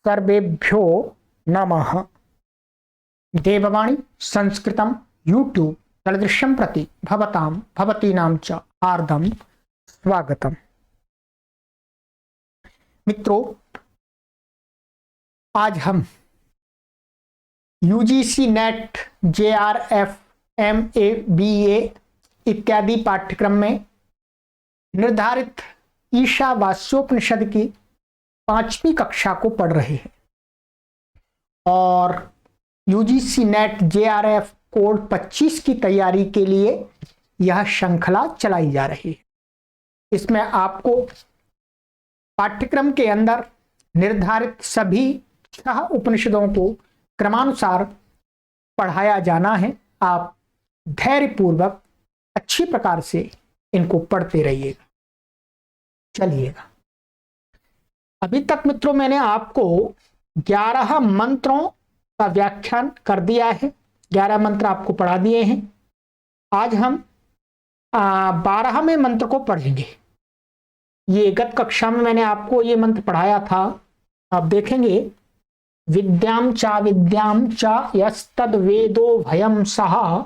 सर्वेभ्यो नमः। देववाणी संस्कृतम यूट्यूब तलदृश्यं प्रति भवतीनां च हार्दं स्वागतम। मित्रों, आज हम UGC net, JRF, MA, BA इत्यादि पाठ्यक्रम में निर्धारित ईशावास्योपनिषद की 5वीं कक्षा को पढ़ रहे हैं और यूजीसी नेट जेआरएफ कोड 25 की तैयारी के लिए यह श्रृंखला चलाई जा रही है। इसमें आपको पाठ्यक्रम के अंदर निर्धारित सभी 6 उपनिषदों को क्रमानुसार पढ़ाया जाना है। आप धैर्यपूर्वक अच्छी प्रकार से इनको पढ़ते रहिएगा, चलिएगा। अभी तक मित्रों मैंने आपको 11 मंत्रों का व्याख्यान कर दिया है, 11 मंत्र आपको पढ़ा दिए हैं। आज हम 12वें मंत्र को पढ़ेंगे। ये गत कक्षा में मैंने आपको ये मंत्र पढ़ाया था। आप देखेंगे, विद्याम चा यस्तद वेदो भयम सह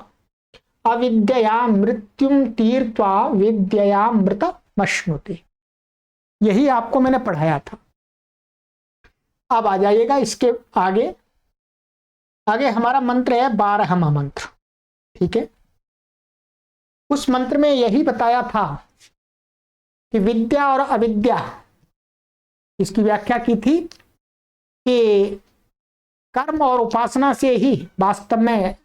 अविद्यया मृत्युम तीर्त्वा विद्यया मृतमश्नुते। यही आपको मैंने पढ़ाया था। अब आ जाइएगा इसके आगे हमारा मंत्र है 12वां मंत्र। ठीक है, उस मंत्र में यही बताया था कि विद्या और अविद्या, इसकी व्याख्या की थी कि कर्म और उपासना से ही वास्तव में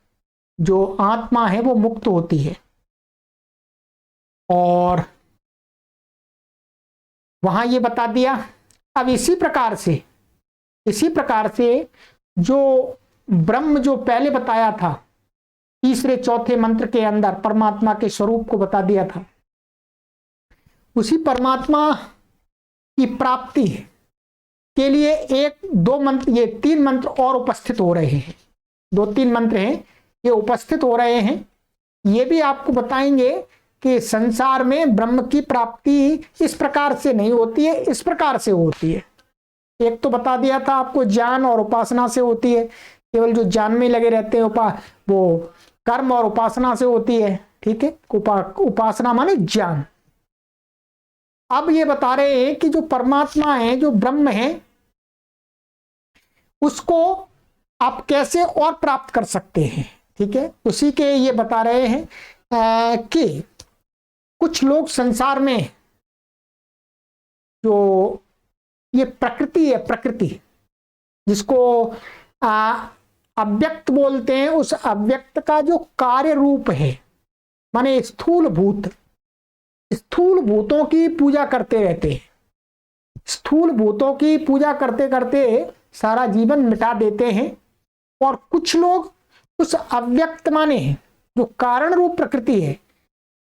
जो आत्मा है वो मुक्त होती है। और वहां ये बता दिया। अब इसी प्रकार से जो ब्रह्म जो पहले बताया था, तीसरे चौथे मंत्र के अंदर परमात्मा के स्वरूप को बता दिया था, उसी परमात्मा की प्राप्ति के लिए 1-2 मंत्र, ये 3 मंत्र और उपस्थित हो रहे हैं। 2-3 मंत्र हैं ये उपस्थित हो रहे हैं। ये भी आपको बताएंगे कि संसार में ब्रह्म की प्राप्ति इस प्रकार से नहीं होती है, इस प्रकार से होती है। एक तो बता दिया था आपको, ज्ञान और उपासना से होती है। केवल जो ज्ञान में लगे रहते हैं वो कर्म और उपासना से होती है। ठीक है, उपासना माने ज्ञान। अब ये बता रहे हैं कि जो परमात्मा है, जो ब्रह्म है, उसको आप कैसे और प्राप्त कर सकते हैं। ठीक है, उसी के ये बता रहे हैं कि कुछ लोग संसार में जो ये प्रकृति है, प्रकृति जिसको अव्यक्त बोलते हैं, उस अव्यक्त का जो कार्य रूप है, माने स्थूल भूतों की पूजा करते रहते हैं। स्थूल भूतों की पूजा करते करते सारा जीवन मिटा देते हैं। और कुछ लोग उस अव्यक्त माने जो कारण रूप प्रकृति है,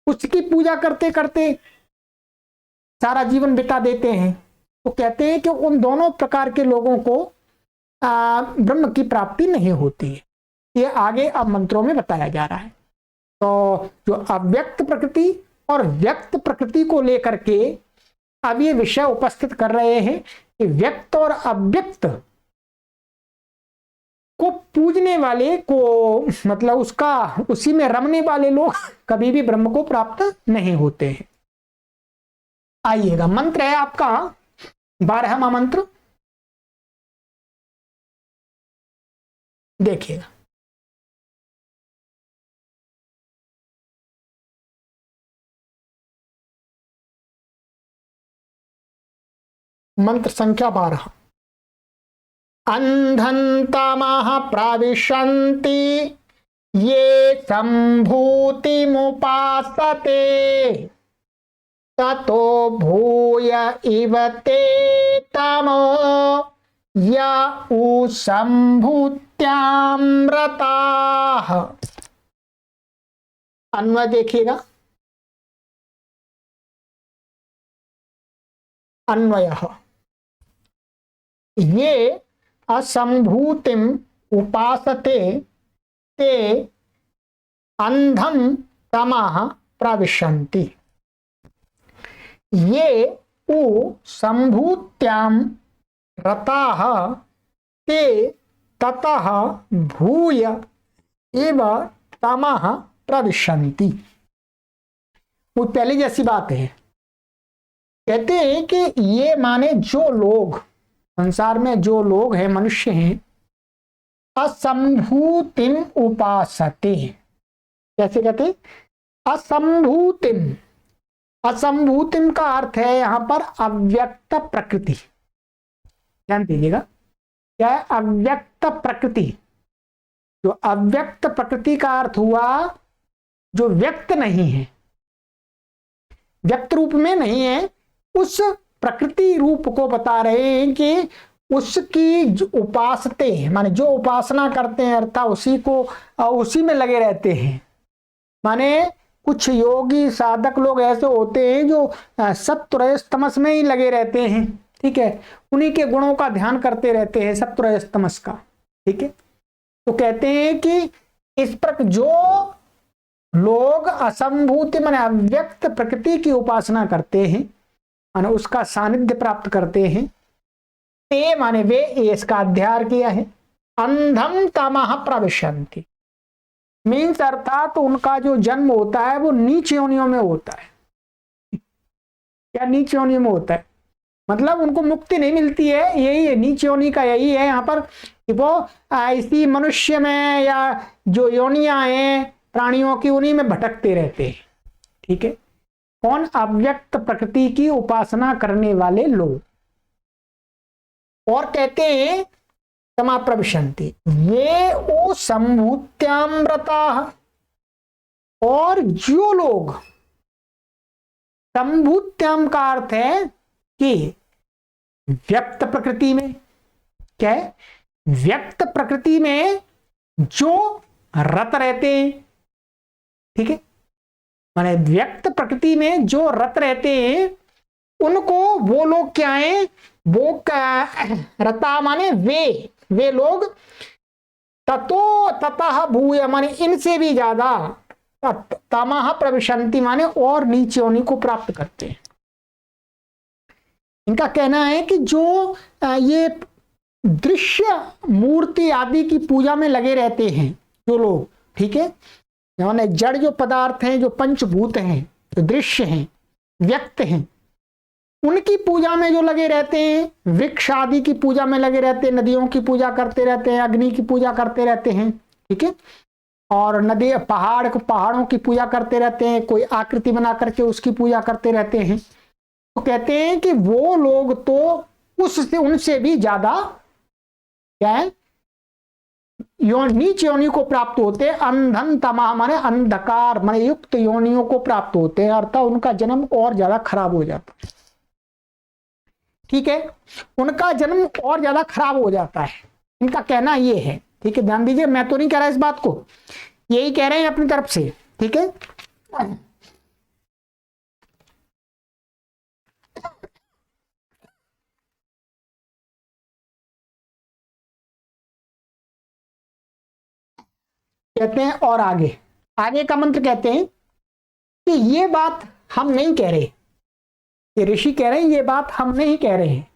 उसकी पूजा करते करते सारा जीवन बिता देते हैं। तो कहते हैं कि उन दोनों प्रकार के लोगों को ब्रह्म की प्राप्ति नहीं होती है। ये आगे अब मंत्रों में बताया जा रहा है। तो जो अव्यक्त प्रकृति और व्यक्त प्रकृति को लेकर के अब ये विषय उपस्थित कर रहे हैं कि व्यक्त और अव्यक्त को पूजने वाले को, मतलब उसी में रमने वाले लोग कभी भी ब्रह्म को प्राप्त नहीं होते हैं। आइएगा, मंत्र है आपका 12वां मंत्र, देखिएगा। मंत्र संख्या 12। अंधन्तमः प्रविशन्ति ये संभूतिमुपासते ततो भूय इव ते तमो या उ संभूत्यामृताः। अन्वय देखिएगा। अन्वयः, ये असंभूतिम उपासते ते अंधम तमः प्रविशन्ति। ये उ संभूत्याम रताः ते ततः भूय एव तमः प्रविशन्ति। वो पहले जैसी बात है। कहते हैं कि ये माने जो लोग संसार में जो लोग हैं, मनुष्य हैं, असंभूतिम उपासते। कैसे कहते? असंभूतिम। असंभूतिम का अर्थ है यहां पर अव्यक्त प्रकृति। ध्यान दीजिएगा, क्या है? अव्यक्त प्रकृति। जो अव्यक्त प्रकृति का अर्थ हुआ जो व्यक्त नहीं है, व्यक्त रूप में नहीं है, उस प्रकृति रूप को बता रहे हैं कि उसकी उपासते माने जो उपासना करते हैं अर्थात उसी को उसी में लगे रहते हैं। माने कुछ योगी साधक लोग ऐसे होते हैं जो सत्व रजस तमस में ही लगे रहते हैं, ठीक है, उन्हीं के गुणों का ध्यान करते रहते हैं, सत्व रजस तमस का, ठीक है। तो कहते हैं कि इस प्रकार जो लोग असंभूति माने अव्यक्त प्रकृति की उपासना करते हैं, माने उसका सानिध्य प्राप्त करते हैं, ते माने वे, इसका अध्ययन किया है, अंधम तमः प्रविशन्ति। मीन्स अर्थात तो उनका जो जन्म होता है वो नीच योनियों में होता है। क्या नीच योनियों में होता है? मतलब उनको मुक्ति नहीं मिलती है। यही है नीच योनि का, यही है यहाँ पर कि वो इसी मनुष्य में या जो योनियां हैं प्राणियों की उन्हीं में भटकते रहते हैं, ठीक है। कौन? अव्यक्त प्रकृति की उपासना करने वाले लोग। और कहते हैं तमा प्रविशन्ति, ये ओ संभूत्यामृता। और जो लोग, संभूत्याम का अर्थ है कि व्यक्त प्रकृति में, क्या है? व्यक्त प्रकृति में जो रत रहते हैं, ठीक है, माने व्यक्त प्रकृति में जो रत रहते हैं उनको वो लोग क्या है? वो रता माने वे लोग ततो ततः भूय माने इनसे भी ज्यादा तमः प्रविशन्ति माने और नीचे योनि को प्राप्त करते हैं। इनका कहना है कि जो ये दृश्य मूर्ति आदि की पूजा में लगे रहते हैं जो लोग, ठीक है, माने जड़ जो पदार्थ हैं, जो पंचभूत हैं, जो दृश्य हैं, व्यक्त हैं, उनकी पूजा में जो लगे रहते हैं, वृक्ष आदि की पूजा में लगे रहते हैं, नदियों की पूजा करते रहते हैं, अग्नि की पूजा करते रहते हैं, ठीक है, और नदी पहाड़ों की पूजा करते रहते हैं, कोई आकृति बना करके उसकी पूजा करते रहते हैं। तो कहते हैं कि वो लोग तो उससे उनसे भी ज्यादा क्या है? नीच योनि को प्राप्त होते हैं। अंधन तमा माने अंधकार माने युक्त योनियों को प्राप्त होते हैं, अर्थात उनका जन्म और ज्यादा खराब हो जाता है, ठीक है, उनका जन्म और ज्यादा खराब हो जाता है। इनका कहना ये है, ठीक है, ध्यान दीजिए, मैं तो नहीं कह रहा इस बात को, यही कह रहे हैं अपनी तरफ से, ठीक है। कहते हैं और आगे का मंत्र कहते हैं कि ये बात हम नहीं कह रहे, ये ऋषि कह रहे हैं ये बात हम नहीं कह रहे हैं,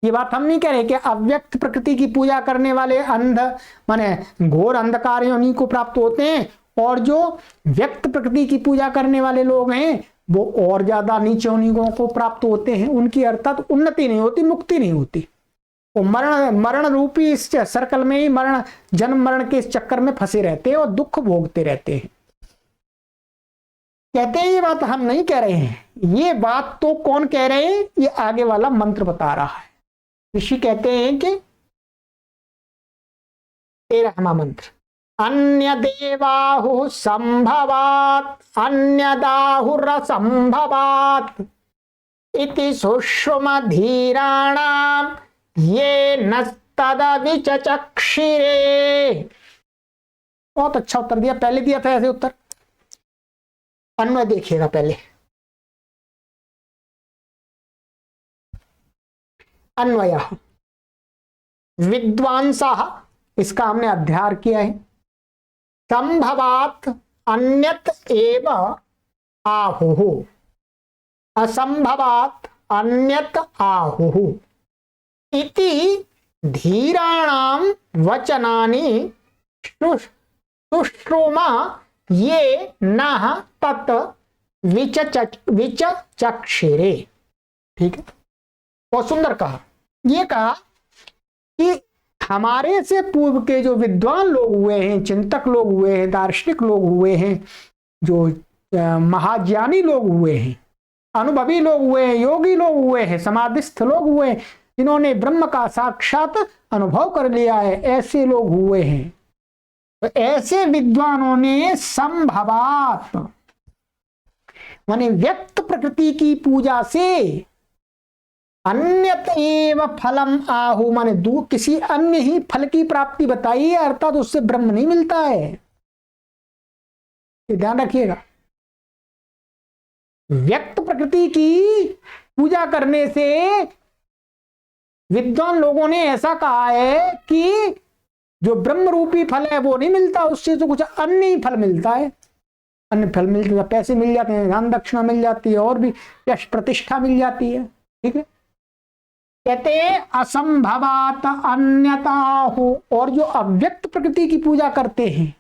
ये बात हम नहीं कह रहे कि अव्यक्त प्रकृति की पूजा करने वाले अंध माने घोर अंधकार योनि को प्राप्त होते हैं, और जो व्यक्त प्रकृति की पूजा करने वाले लोग हैं वो और ज्यादा नीचे योनियों को प्राप्त होते हैं। उनकी अर्थात उन्नति नहीं होती, मुक्ति नहीं होती, वो मरण रूपी इस सर्कल में ही जन्म मरण के इस चक्कर में फंसे रहते हैं और दुख भोगते रहते हैं। कहते हैं ये बात हम नहीं कह रहे हैं, ये बात तो कौन कह रहे हैं? ये आगे वाला मंत्र बता रहा है। ऋषि कहते हैं कि 13वां मंत्र, अन्य देवाहु संभवात अन्यदाहुर संभवात इति सुष्मधीराणाम ये नस्तद विचचक्षिरे। बहुत अच्छा उत्तर दिया, पहले दिया था ऐसे उत्तर। अन्वय देखिएगा पहले, अन्वय विद्वांसः, इसका हमने अध्ययन किया है, संभवात अन्यत एव आहुः, असंभवात अन्यत आहुः, इति धीराणाम वचनानि शुश्रूमा ये नः तत् विचचक्षिरे। ठीक है, बहुत सुंदर कहा। ये कहा कि हमारे से पूर्व के जो विद्वान लोग हुए हैं, चिंतक लोग हुए हैं, दार्शनिक लोग हुए हैं, जो महाज्ञानी लोग हुए हैं, अनुभवी लोग हुए हैं, योगी लोग हुए हैं, समाधिस्थ लोग हुए हैं, जिन्होंने ब्रह्म का साक्षात अनुभव कर लिया है, ऐसे लोग हुए हैं। तो ऐसे विद्वानों ने संभवात माने व्यक्त प्रकृति की पूजा से अन्यत एव फलम आहु माने किसी अन्य ही फल की प्राप्ति बताई है, अर्थात उससे ब्रह्म नहीं मिलता है। ये ध्यान रखिएगा। व्यक्त प्रकृति की पूजा करने से विद्वान लोगों ने ऐसा कहा है कि जो ब्रह्म रूपी फल है वो नहीं मिलता, उससे तो कुछ अन्य ही फल मिलता है। अन्य फल मिलते हैं, पैसे मिल जाते हैं, दान दक्षिणा मिल जाती है, और भी यश प्रतिष्ठा मिल जाती है। ठीक है, कहते असंभवात अन्यता हो। और जो अव्यक्त प्रकृति की पूजा करते हैं,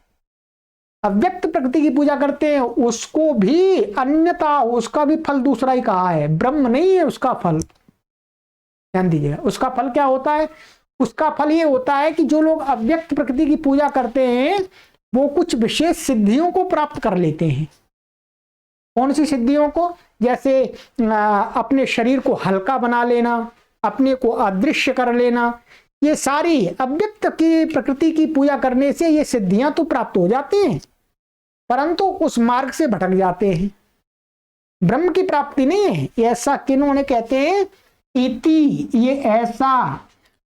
अव्यक्त प्रकृति की पूजा करते हैं, उसको भी अन्यता हो, उसका भी फल दूसरा ही कहा है, ब्रह्म नहीं है उसका फल। ध्यान दीजिएगा, उसका फल क्या होता है? उसका फल ये होता है कि जो लोग अव्यक्त प्रकृति की पूजा करते हैं वो कुछ विशेष सिद्धियों को प्राप्त कर लेते हैं। कौन सी सिद्धियों को? जैसे अपने शरीर को हल्का बना लेना, अपने को अदृश्य कर लेना, ये सारी अव्यक्त की प्रकृति की पूजा करने से ये सिद्धियां तो प्राप्त हो जाती हैं, परंतु उस मार्ग से भटक जाते हैं, ब्रह्म की प्राप्ति नहीं है। ऐसा किन्होंने कहते हैं? इति, ये ऐसा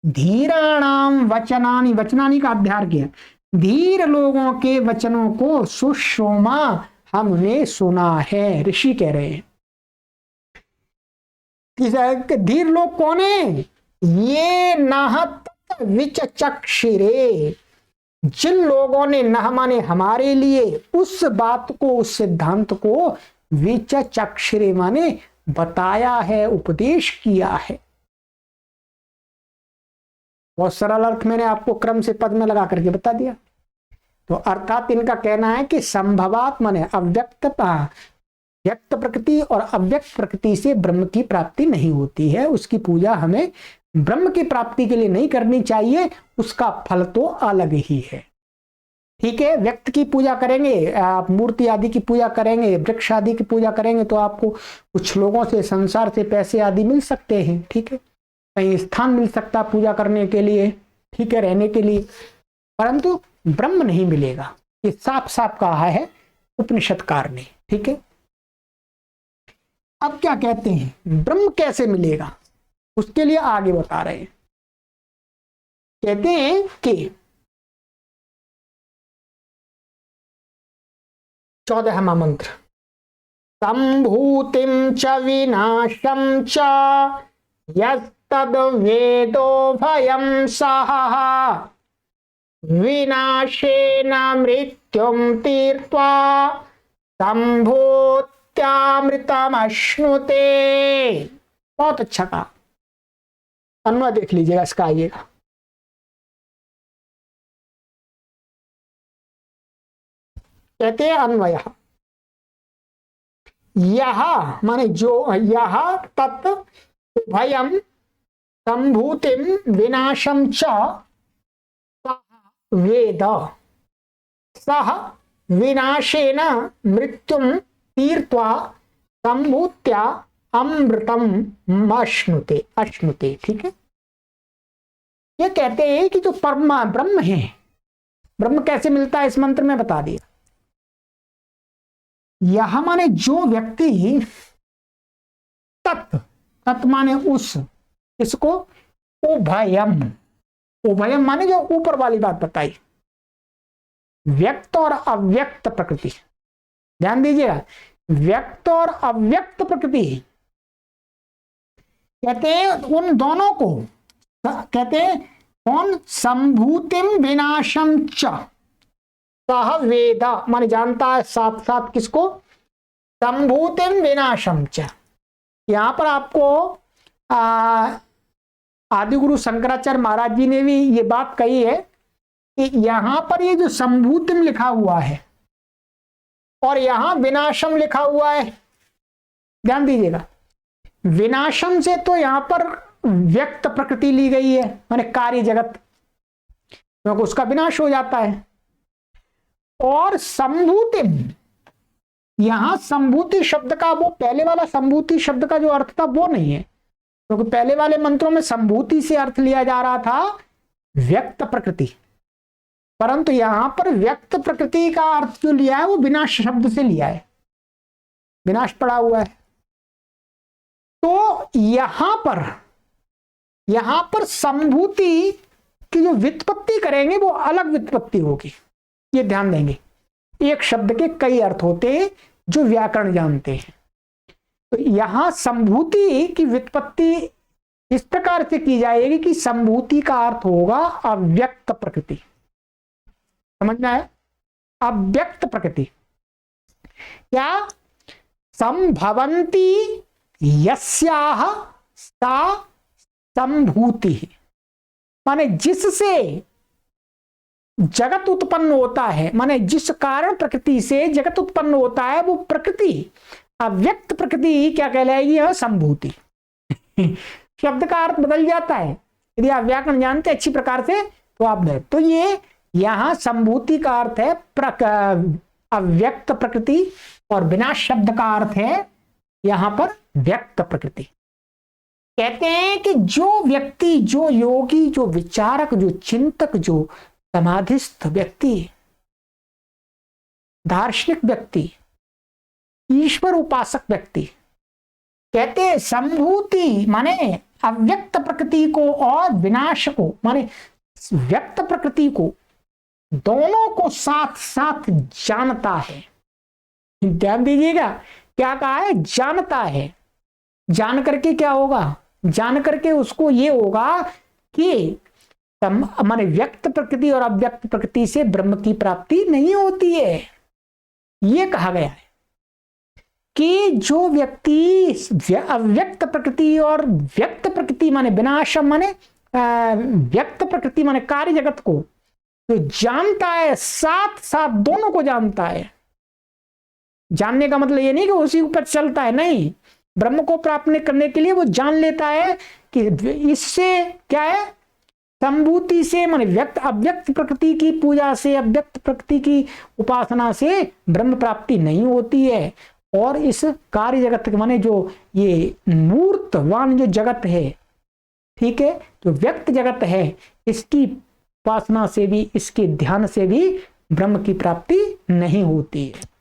धीराणाम वचनानि, वचनानि का अध्याय किया, धीर लोगों के वचनों को सुश्रोमा हमने सुना है। ऋषि कह रहे हैं धीर लोग कौन है? ये नाहत विचचक्षिरे, जिन लोगों ने नह माने हमारे लिए उस बात को, उस सिद्धांत को विचचक्षिरे माने बताया है, उपदेश किया है। बहुत सरल अर्थ मैंने आपको क्रम से पद में लगा करके बता दिया। तो अर्थात इनका कहना है कि संभवात माने अव्यक्तता, व्यक्त प्रकृति और अव्यक्त प्रकृति से ब्रह्म की प्राप्ति नहीं होती है, उसकी पूजा हमें ब्रह्म की प्राप्ति के लिए नहीं करनी चाहिए, उसका फल तो अलग ही है। ठीक है, व्यक्त की पूजा करेंगे, आप मूर्ति आदि की पूजा करेंगे, वृक्ष आदि की पूजा करेंगे तो आपको कुछ लोगों से, संसार से पैसे आदि मिल सकते हैं। ठीक है, कहीं स्थान मिल सकता पूजा करने के लिए, ठीक है, रहने के लिए, परंतु ब्रह्म नहीं मिलेगा। ये साफ साफ कहा है उपनिषदकार ने। ठीक है, अब क्या कहते हैं ब्रह्म कैसे मिलेगा, उसके लिए आगे बता रहे हैं। कहते हैं कि 14वां मंत्र, संभूतिम च विनाशम च यस्तद वेदो भयं सह विनाशेन मृत्युम तीर्त्वा संभूत्यामृतमश्नुते। बहुत अच्छा कहा, अन्वय देख लीजिएगा इसका। आइएगा, कहते हैं अन्वय, यह माने जो, यह तत् भयम संभूतिम विनाशम च वेद सह विनाशेन मृत्युम तीर्त्वा संभूत्या अमृतम अश्नुते, अश्नुते। ठीक है, ये कहते हैं कि जो परमा ब्रह्म है, ब्रह्म कैसे मिलता है इस मंत्र में बता दिया। यह माने जो व्यक्ति तत्, तत् माने उस, इसको उभयम, उभयम माने जो ऊपर वाली बात बताई, व्यक्त और अव्यक्त प्रकृति। ध्यान दीजिएगा, व्यक्त और अव्यक्त प्रकृति कहते हैं उन दोनों को, कहते हैं कौन? संभूतिम विनाशम च सह वेद माने जानता है साथ साथ किसको? संभूतिम विनाशम च। यहां पर आपको आदिगुरु शंकराचार्य महाराज जी ने भी ये बात कही है कि यहां पर ये जो संभूतिम लिखा हुआ है और यहां विनाशम लिखा हुआ है, ध्यान दीजिएगा, विनाशम से तो यहां पर व्यक्त प्रकृति ली गई है, माने कार्य जगत, क्योंकि उसका विनाश हो जाता है। और संभूतिम, यहां संभूति शब्द का, वो पहले वाला संभूति शब्द का जो अर्थ था वो नहीं है, क्योंकि पहले वाले मंत्रों में संभूति से अर्थ लिया जा रहा था व्यक्त प्रकृति, परंतु यहां पर व्यक्त प्रकृति का अर्थ जो लिया है वो विनाश शब्द से लिया है, विनाश पड़ा हुआ है। तो यहां पर संभूति की जो व्युत्पत्ति करेंगे वो अलग व्युत्पत्ति होगी, ये ध्यान देंगे। एक शब्द के कई अर्थ होते हैं जो व्याकरण जानते हैं। तो यहां संभूति की व्युत्पत्ति इस प्रकार से की जाएगी कि संभूति का अर्थ होगा अव्यक्त प्रकृति, समझना है, अव्यक्त प्रकृति। क्या संभवंती यस्याह सा संभूति, माने जिससे जगत उत्पन्न होता है, माने जिस कारण प्रकृति से जगत उत्पन्न होता है वो प्रकृति, अव्यक्त प्रकृति क्या कहलाएगी, है संभूति। शब्द का अर्थ बदल जाता है, यदि आप व्याकरण जानते अच्छी प्रकार से तो आप, तो ये यहां संभूति का अर्थ है अव्यक्त प्रकृति और विनाश शब्द का अर्थ है यहां पर व्यक्त प्रकृति। कहते हैं कि जो व्यक्ति, जो योगी, जो विचारक, जो चिंतक, जो समाधिस्थ व्यक्ति, दार्शनिक व्यक्ति, ईश्वर उपासक व्यक्ति, कहते हैं संभूति माने अव्यक्त प्रकृति को और विनाश को, माने व्यक्त प्रकृति को, दोनों को साथ साथ जानता है। ध्यान दीजिएगा, क्या कहा है, जानता है। जान करके क्या होगा, जान करके उसको ये होगा कि माने व्यक्त प्रकृति और अव्यक्त प्रकृति से ब्रह्म की प्राप्ति नहीं होती है। ये कहा गया है कि जो व्यक्ति अव्यक्त प्रकृति और व्यक्त प्रकृति माने विनाशम माने व्यक्त प्रकृति माने कार्य जगत को जो जानता है, साथ साथ दोनों को जानता है। जानने का मतलब ये नहीं कि उसी ऊपर चलता है, नहीं, ब्रह्म को प्राप्त करने के लिए वो जान लेता है कि इससे क्या है, संभूति से माने व्यक्त अव्यक्त प्रकृति की पूजा से, अव्यक्त प्रकृति की उपासना से ब्रह्म प्राप्ति नहीं होती है। और इस कार्य जगत माने जो ये मूर्तवान जो जगत है, ठीक है, जो व्यक्त जगत है, इसकी उपासना से भी, इसके ध्यान से भी ब्रह्म की प्राप्ति नहीं होती है।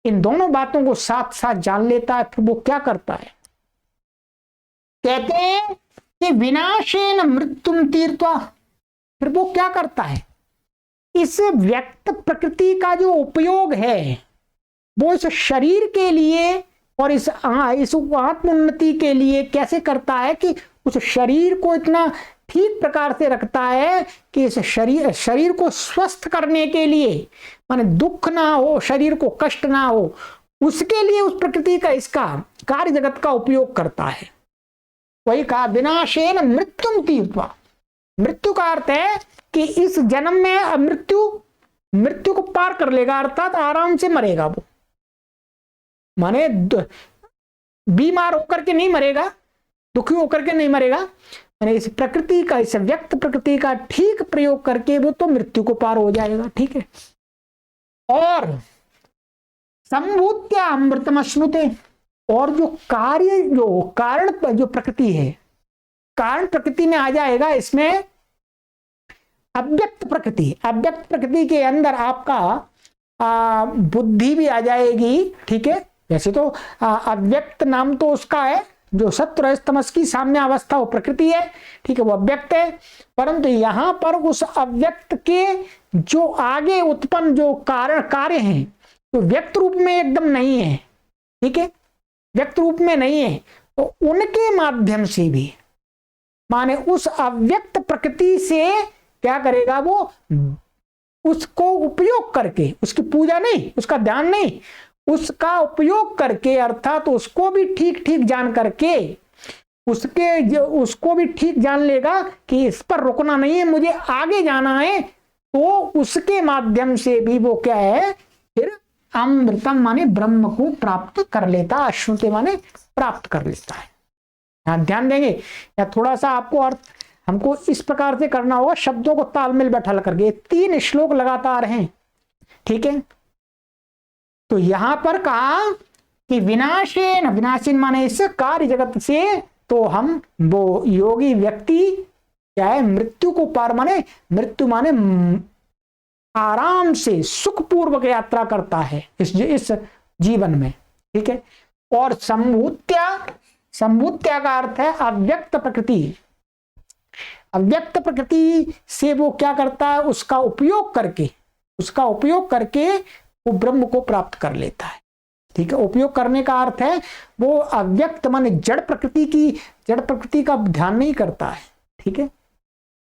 इन दोनों बातों को साथ साथ जान लेता है, फिर वो क्या करता है, कहते हैं कि विनाशेन मृत्युम तीर्थवा, फिर वो क्या करता है, इस व्यक्त प्रकृति का जो उपयोग है वो इस शरीर के लिए और इस आत्मोन्नति के लिए कैसे करता है कि उस शरीर को इतना ठीक प्रकार से रखता है कि इस शरीर को स्वस्थ करने के लिए, माने दुख ना हो, शरीर को कष्ट ना हो, उसके लिए उस प्रकृति का, इसका कार्य जगत का उपयोग करता है। वही कहा विनाशेन मृत्युम तीर्थवा। मृत्यु का अर्थ है कि इस जन्म में मृत्यु को पार कर लेगा, अर्थात आराम से मरेगा वो, माने बीमार होकर के नहीं मरेगा, दुखी होकर के नहीं मरेगा, माने इस प्रकृति का, इस व्यक्त प्रकृति का ठीक प्रयोग करके वो तो मृत्यु को पार हो जाएगा, ठीक है। और संभूत्या अमृतम अश्नुते, और जो कार्य, जो कारण, जो प्रकृति है, कारण प्रकृति में आ जाएगा इसमें अव्यक्त प्रकृति। अव्यक्त प्रकृति के अंदर आपका बुद्धि भी आ जाएगी, ठीक है। वैसे तो अव्यक्त नाम तो उसका है, जो सत्व रजस तमस की साम्य अवस्था वो प्रकृति है, ठीक है, वो अव्यक्त है। परंतु यहां पर उस अव्यक्त के जो आगे उत्पन्न जो कार्य हैं, तो व्यक्त रूप में एकदम नहीं है, ठीक है, व्यक्त रूप में नहीं है, तो उनके माध्यम से भी, माने उस अव्यक्त प्रकृति से क्या करेगा वो, उसको उपयोग करके, उसकी पूजा नहीं, उसका ध्यान नहीं, उसका उपयोग करके, अर्थात उसको भी ठीक ठीक जान करके उसको भी ठीक जान लेगा कि इस पर रुकना नहीं है, मुझे आगे जाना है, तो उसके माध्यम से भी वो क्या है, फिर अमृतम माने ब्रह्म को प्राप्त कर लेता, अश्नुते माने प्राप्त कर लेता है। यहां ध्यान देंगे, या थोड़ा सा आपको अर्थ हमको इस प्रकार से करना होगा, शब्दों को तालमेल बैठा करके। 3 श्लोक लगातार हैं, ठीक है। तो यहां पर कहा कि विनाशेन, विनाशीन माने इस कार्य जगत से, तो हम वो योगी व्यक्ति क्या है, मृत्यु को पार माने, मृत्यु माने आराम से सुखपूर्वक यात्रा करता है इस जीवन में, ठीक है। और संभूत्या, संभूत्या का अर्थ है अव्यक्त प्रकृति। अव्यक्त प्रकृति से वो क्या करता है, उसका उपयोग करके वो ब्रह्म को प्राप्त कर लेता है, ठीक है। उपयोग करने का अर्थ है वो अव्यक्त माने जड़ प्रकृति का ध्यान नहीं करता है, ठीक है।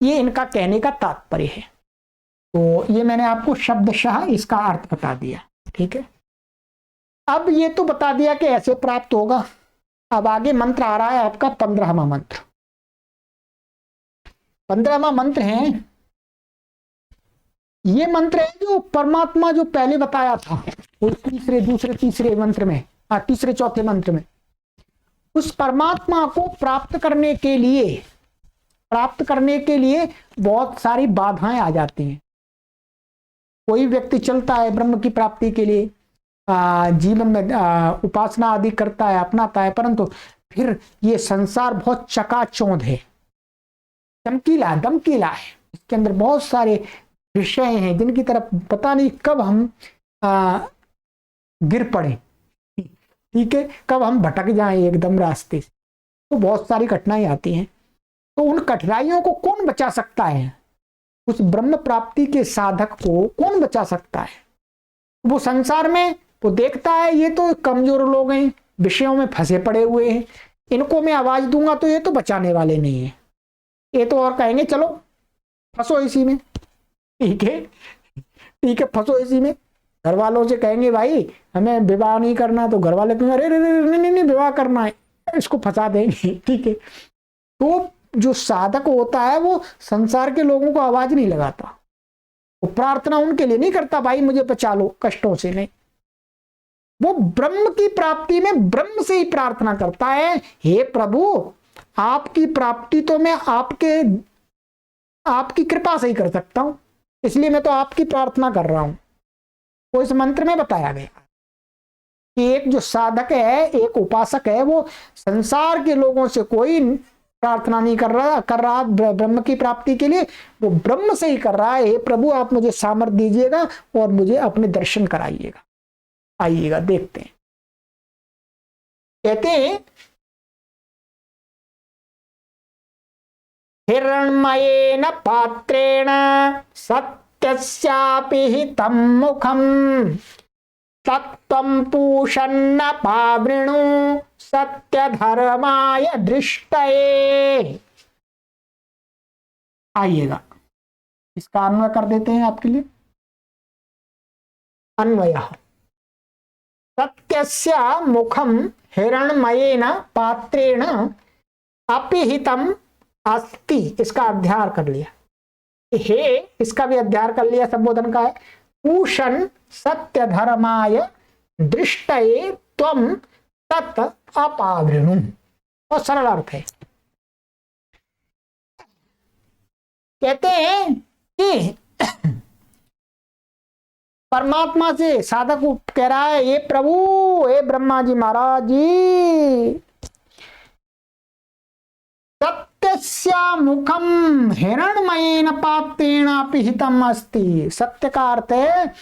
ये इनका कहने का तात्पर्य है। तो ये मैंने आपको शब्दशः इसका अर्थ बता दिया, ठीक है। अब ये तो बता दिया कि ऐसे प्राप्त होगा। अब आगे मंत्र आ रहा है आपका 15वां मंत्र। 15वां मंत्र है, ये मंत्र है जो परमात्मा जो पहले बताया था, तीसरे मंत्र में, तीसरे चौथे मंत्र में, उस परमात्मा को प्राप्त करने के लिए बहुत सारी बाधाएं आ जाती हैं। कोई व्यक्ति चलता है ब्रह्म की प्राप्ति के लिए, जीवन में उपासना आदि करता है, अपनाता है, परंतु फिर ये संसार बहुत चकाचौंध है, चमकीला दमकीला है। इसके अंदर बहुत सारे विषय हैं जिनकी तरफ पता नहीं कब हम गिर पड़े, ठीक है, कब हम भटक जाएं एकदम रास्ते से। तो बहुत सारी कठिनाई आती हैं। तो उन कठिनाइयों को कौन बचा सकता है? उस ब्रह्म प्राप्ति के साधक को कौन बचा सकता है? वो संसार में वो देखता है ये तो कमजोर लोग हैं, विषयों में फंसे पड़े हुए हैं, इनको मैं आवाज दूंगा तो ये तो बचाने वाले नहीं है, ये तो और कहेंगे चलो फंसो इसी में, ठीक है, फंसो इसी में। घर वालों से कहेंगे भाई हमें विवाह नहीं करना, तो घर वाले कहेंगे अरे नहीं विवाह करना है, इसको फंसा देंगे, ठीक है। तो जो साधक होता है वो संसार के लोगों को आवाज नहीं लगाता, वो प्रार्थना उनके लिए नहीं करता भाई मुझे बचा लो कष्टों से, नहीं, वो ब्रह्म की प्राप्ति में ब्रह्म से ही प्रार्थना करता है, हे प्रभु आपकी प्राप्ति तो मैं आपकी कृपा से ही कर सकता हूं, इसलिए मैं तो आपकी प्रार्थना कर रहा हूं। तो इस मंत्र में बताया गया कि एक जो साधक है, एक उपासक है, वो संसार के लोगों से कोई प्रार्थना नहीं कर रहा ब्रह्म की प्राप्ति के लिए, वो ब्रह्म से ही कर रहा है, हे प्रभु आप मुझे सामर्थ्य दीजिएगा और मुझे अपने दर्शन कराइएगा। आइएगा देखते हैं, कहते हैं हिरण्मयेन पात्रेण सत्यस्यापि हितं मुखं तत्त्वं पूषन्न पावृणु सत्यधर्माय दृष्टये। आइएगा इसका अन्वय कर देते हैं आपके लिए। अन्वय सत्यस्य मुखम हिरण्मयेन पात्रेण अपिहितम अस्ति, इसका अध्यार कर लिया, हे इसका भी अध्यार कर लिया, संबोधन का है। पूषण सत्य धर्माय दृष्टये त्वं तत् अपावृणु, और सरल अर्थ है। कहते हैं कि परमात्मा से साधक कह रहा है, ये प्रभु, हे ब्रह्मा जी महाराज जी, सत्यस्य मुखम हिरण्मयेन पात्रेण पिहितम अस्ति। सत्य का अर्थ है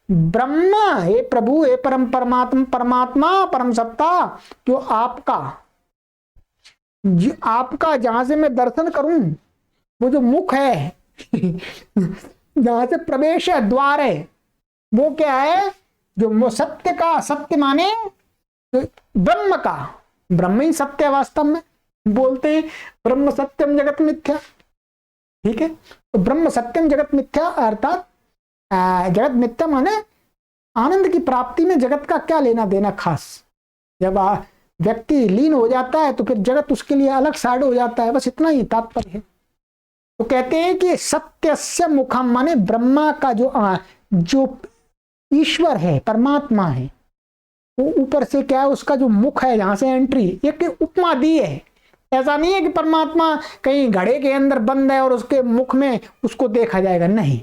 ब्रह्म, हे प्रभु, हे परम परमात्मा परम सत्ता, जो आपका जहां से मैं दर्शन करूं, वो जो मुख है जहां से प्रवेश है, द्वार है, वो क्या है, जो सत्य का, सत्य माने ब्रह्म का, ब्रह्म ही सत्य वास्तव में, बोलते हैं ब्रह्म सत्यम जगत मिथ्या, ठीक है। तो ब्रह्म सत्यम जगत मिथ्या अर्थात जगत मिथ्या माने आनंद की प्राप्ति में जगत का क्या लेना देना खास। जब व्यक्ति लीन हो जाता है तो फिर जगत उसके लिए अलग साइड हो जाता है। बस इतना ही तात्पर्य है। तो कहते हैं कि सत्यस्य मुखम, माने ब्रह्मा का जो ईश्वर है, परमात्मा है, वो ऊपर से क्या है, उसका जो मुख है जहां से एंट्री, एक उपमा दी है। ऐसा नहीं है कि परमात्मा कहीं घड़े के अंदर बंद है और उसके मुख में उसको देखा जाएगा, नहीं,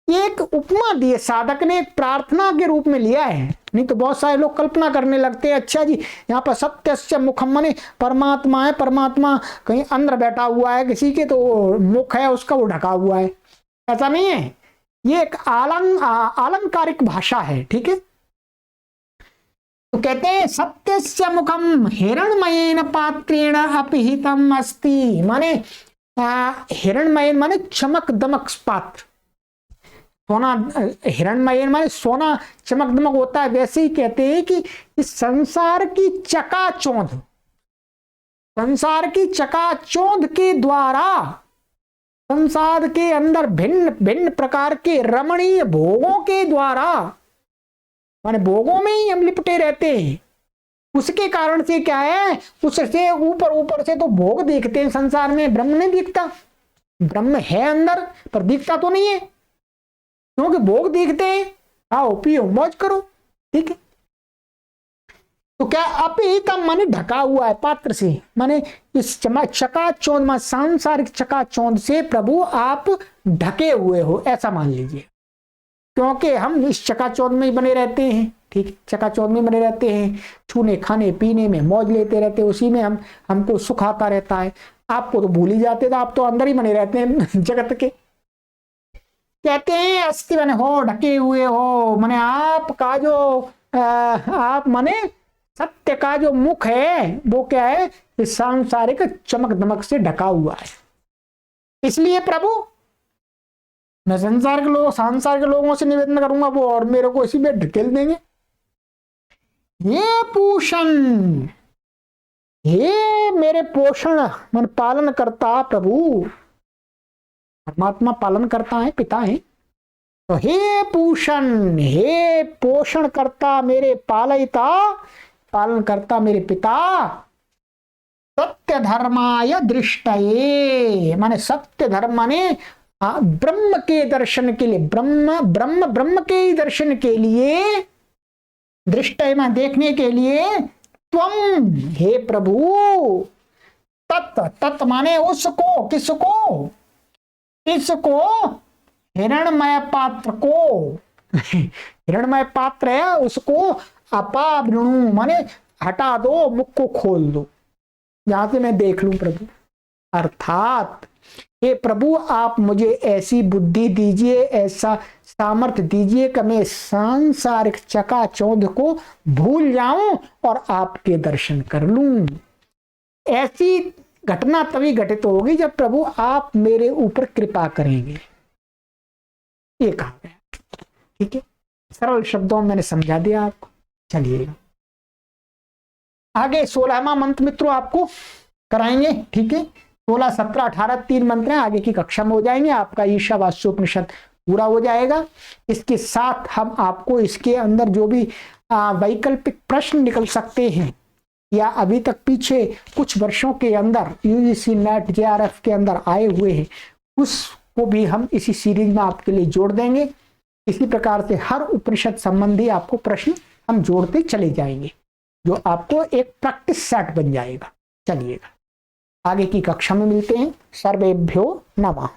एक उपमा दी है, साधक ने एक प्रार्थना के रूप में लिया है। नहीं तो बहुत सारे लोग कल्पना करने लगते हैं, अच्छा जी यहाँ पर सत्यस्य मुखम, माने परमात्मा है, परमात्मा कहीं अंदर बैठा हुआ है किसी के, तो मुख है उसका वो ढका हुआ है। ऐसा नहीं है, ये एक आलंकारिक भाषा है, ठीक है। तो कहते हैं सत्यस्य मुखम हिरणमयेन पात्रेण अपिहितम अस्ति, माने हिरणमयेन माने चमक दमक पात्र, सोना, हिरणमय माने सोना चमक दमक होता है, वैसे ही कहते हैं कि इस संसार की चकाचौंध, संसार की चकाचौंध के द्वारा संसार के अंदर भिन्न भिन्न प्रकार के रमणीय भोगों के द्वारा, माने भोगों में ही हम लिपटे रहते हैं। उसके कारण से क्या है, उससे ऊपर ऊपर से तो भोग देखते हैं संसार में, ब्रह्म नहीं दिखता। ब्रह्म है अंदर पर दिखता तो नहीं है, क्योंकि भोग देखते हैं। आओ पियो मौज करो, ठीक है। तो क्या अपिहितम माने ढका हुआ है पात्र से, माने इस चकाचौंध में, सांसारिक चकाचौंध से प्रभु आप ढके हुए हो, ऐसा मान लीजिए। क्योंकि हम इस चकाचौंध में ही बने रहते हैं, ठीक, चकाचौंध में बने रहते हैं, छूने खाने पीने में मौज लेते रहते हैं, उसी में हमको सुख आता रहता है। आपको तो भूल ही जाते थे, आप तो अंदर ही बने रहते हैं जगत के। कहते हैं अस्थि माने हो, ढके हुए हो, माने आपका जो आप माने सत्य का जो मुख है वो क्या है, इस सांसारिक चमक दमक से ढका हुआ है। इसलिए प्रभु मैं सांसार के लोगों से निवेदन करूंगा वो और मेरे को इसी में ढकेल देंगे। ये पोषण, हे मेरे पोषण मन पालन करता प्रभु, परमात्मा पालन करता है, पिता है। तो हे पूषण, हे पोषण करता मेरे पालयिता, पालन करता मेरे पिता, सत्य धर्माय दृष्टये, माने सत्य धर्म माने ब्रह्म के दर्शन के लिए, ब्रह्म के दर्शन के लिए, दृष्टये माने देखने के लिए, त्वम हे प्रभु, तत् माने उसको, किसको, इसको, हिरणमय पात्र को, हिरणमय पात्र है उसको अपावृणु माने हटा दो, मुख को खोल दो, जहां से मैं देख लूं प्रभु। अर्थात हे प्रभु आप मुझे ऐसी बुद्धि दीजिए, ऐसा सामर्थ्य दीजिए कि मैं सांसारिक चकाचौंध को भूल जाऊं और आपके दर्शन कर लूं। ऐसी घटना तभी घटित होगी जब प्रभु आप मेरे ऊपर कृपा करेंगे, ये कहा गया, ठीक है। सरल शब्दों में मैंने समझा दिया आपको। चलिएगा आगे 16वां मंत्र मित्रों आपको कराएंगे, ठीक है। 16, 17, 18 3 मंत्र हैं, आगे की कक्षा में हो जाएंगे, आपका ईशावास्योपनिषद पूरा हो जाएगा। इसके साथ हम आपको इसके अंदर जो भी वैकल्पिक प्रश्न निकल सकते हैं या अभी तक पीछे कुछ वर्षों के अंदर यूजीसी नेट जेआरएफ के अंदर आए हुए हैं, उसको भी हम इसी सीरीज में आपके लिए जोड़ देंगे। इसी प्रकार से हर उपनिषद संबंधी आपको प्रश्न हम जोड़ते चले जाएंगे, जो आपको एक प्रैक्टिस सेट बन जाएगा। चलिएगा आगे की कक्षा में मिलते हैं। सर्वेभ्यो नमः।